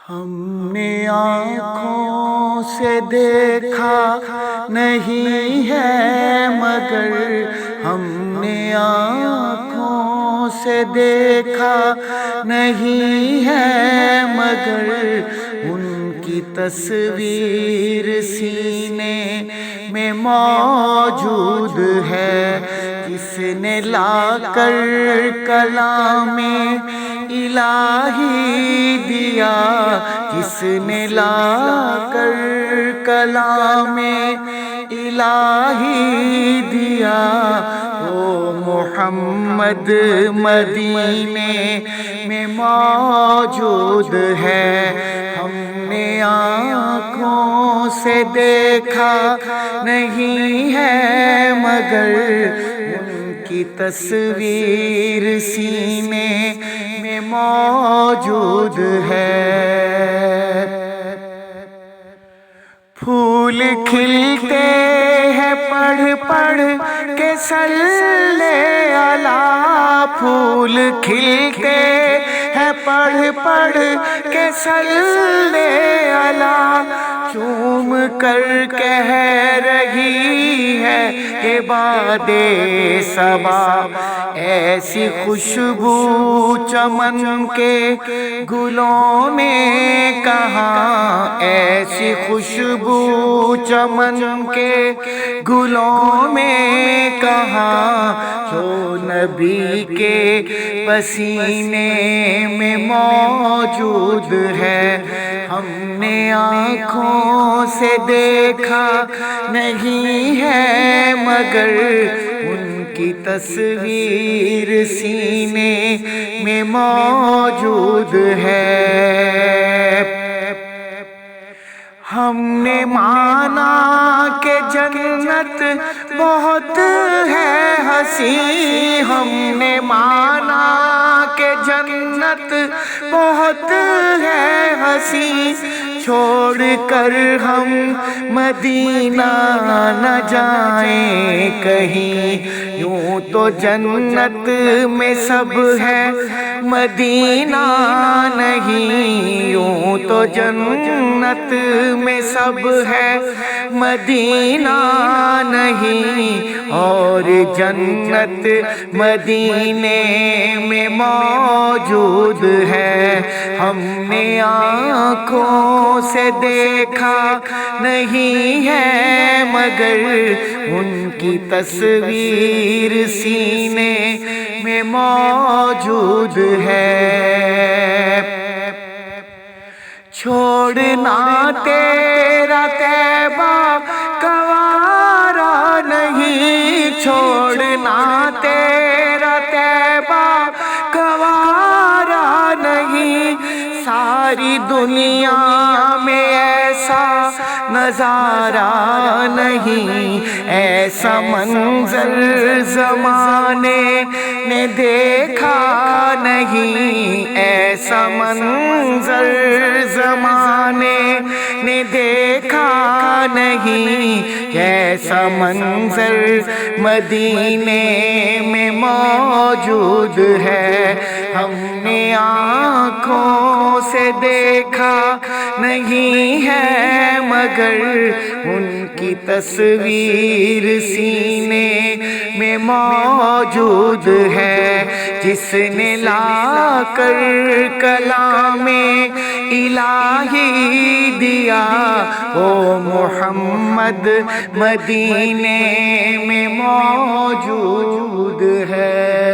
ہم نے آنکھوں سے دیکھا نہیں ہے مگر ہم نے آنکھوں سے دیکھا نہیں ہے مگر ان کی تصویر سینے میں موجود ہے. جس نے لا کر کلام الہی دیا، جس نے لا کر کلام الہی دیا، وہ محمد مدینے میں موجود ہے. ہم نے آنکھوں سے دیکھا نہیں ہے مگر ان کی تصویر سینے میں موجود ہے. پھول کھلتے ہیں پڑھ پڑھ کے صلی علی، پھول کھلتے ہیں پڑھ پڑھ کے صلی علی، چوم کر کہہ رہی ہے کہ باد صبا ایسی خوشبو چمن کے گلوں میں کہاں، ایسی خوشبو چمن کے گلوں میں کہاں، جو نبی کے پسینے میں موجود ہے. ہم نے آنکھوں سے دیکھا نہیں ہے مگر ان کی تصویر سینے میں موجود ہے. ہم نے مانا کہ جنت بہت ہے حسین، ہم نے مانا کہ جنت بہت ہے حسین، چھوڑ کر ہم مدینہ نہ جائیں کہیں. یوں تو جنت میں سب ہے مدینہ نہیں، یوں تو جنت میں سب ہے مدینہ نہیں، اور جنت مدینے میں موجود ہے. ہم نے آنکھوں سے دیکھا نہیں ہے مگر ان کی تصویر سینے میں موجود ہے. چھوڑنا تیرا طیبہ گوارا نہیں، چھوڑنا تیرا طیبہ گوارا نہیں، ساری دنیا میں ایسا نظارہ نہیں، ایسا منظر زمانے نے دیکھا نہیں، ایسا منظر زمانے نے دیکھا نہیں، ایسا منظر مدینے میں موجود ہے. ہم نے آنکھوں سے دیکھا نہیں ہے مگر ان کی تصویر سینے میں موجود ہے. جس نے لا کر کلام الہی دیا، وہ محمد مدینے میں موجود ہے.